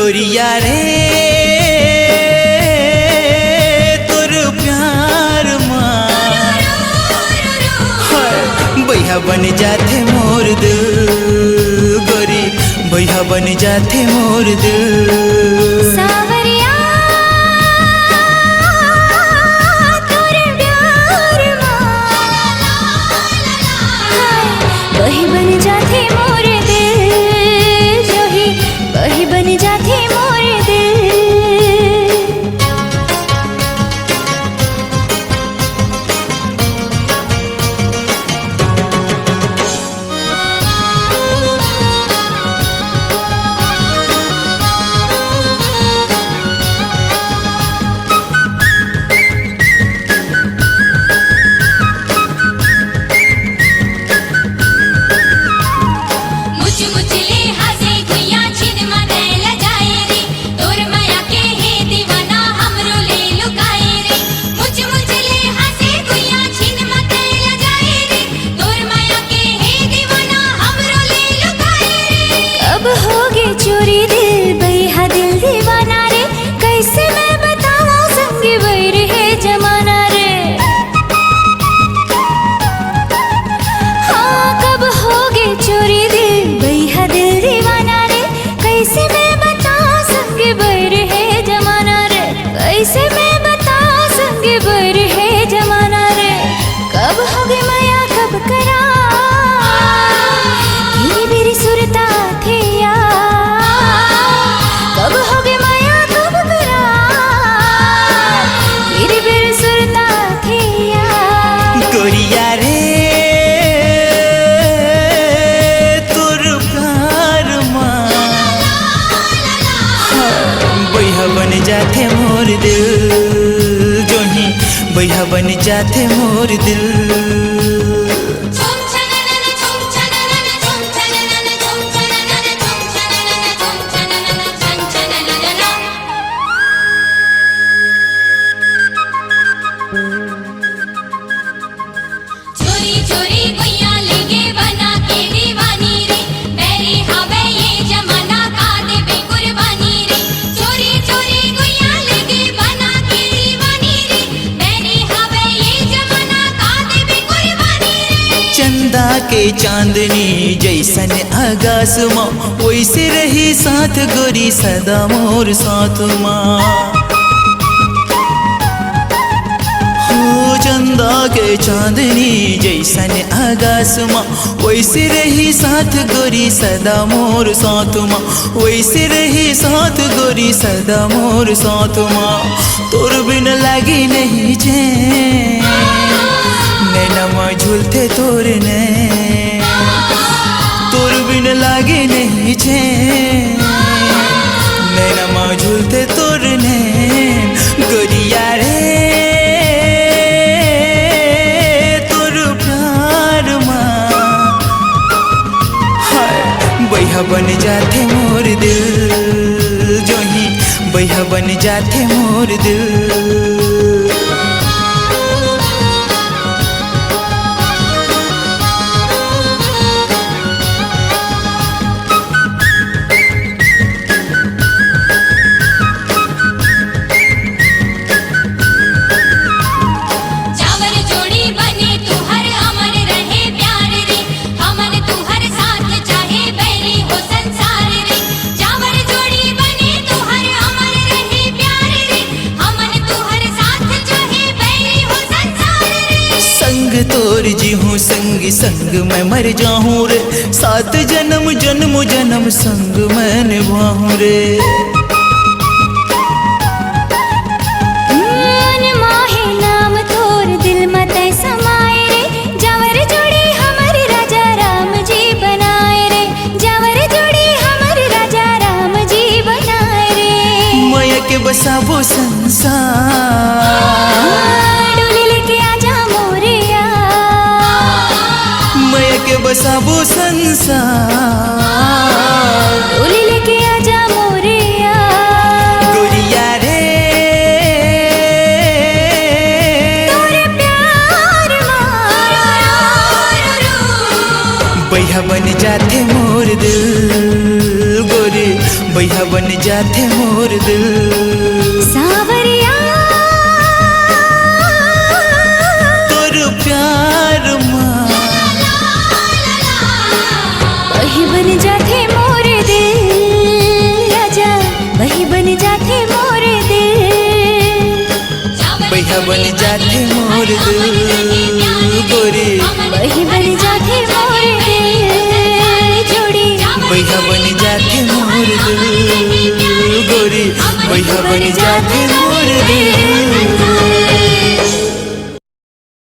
गोरिया रे तोर प्यार माँ बैया बन जाते मोर दिल गोरी बैया बन जाते मोर दिल सावरिया तोर प्यार माँ वही बन जाते मोर दिल जो ही वही बन जाते मोर दिल चोरी दिल बैहा दिल दीवाना रे कैसे मैं बताऊं संग बैर है जमाना रे हाँ कब होगे चोरी दिल बैहा दिल दीवाना रे कैसे मैं बताऊं संग बैर है जमाना रे कैसे मैं बताऊं संग बैर है जमाना रे कब होगे माया कब करा मेरी सुरता थे कब होगे माया कब करार मेरी बिर सुरता थिया गोरिया रे तोर प्यार माँ बैया बन जाते मोर दिल जो ही बैया बन जाते मोर दिल चंदा के चांदनी जैसन आगास माँ वैसे रही साथ गोरी सदा मोर साथ माँ हो चंदा के चांदनी जैसन आगास माँ वैसे रही साथ गोरी सदा मोर साथ माँ वैसे रही साथ गोरी सदा मोर साथ माँ तोर बिन लगी नहीं चैन नैनमा झूलते तोर ने तोर बिन लागे नहीं चैन नैनमा झूलते तोर ने गोरिया रे तोर प्यार माँ बैया बन जाते मोर दिल जो ही बैया बन जाते मोर दिल तोर जी हूँ संग संग मैं मर जाऊँ रे सात जन्म जन्म जन्म संग मैं निभाऊँ रे माहे नाम तोर दिल मत समाए रे जावर जोड़ी हमारे राजा राम जी बनाए रे जावर जोड़ी हमारे राजा राम जी बनाए रे माया के बसावो संसार डोली लेके आजा मोरिया माया के बसावो संसार डोली लेके आजा मोरिया गोरिया रे तोर प्यार माँ बैया बन जाते मोर दिल गोरी बैया बन जाते मोर दिल। सावरिया तोर प्यार माँ वही बन जाते मोर दिल। राजा वही बन जाते मोर दिल। बैहा बन जाते मोर दिल गोरी। वही बन जाते मोर दिल जोड़ी। बैहा बन जाते मोर दिल गोरी। बैहा बन जाते मोर दिल।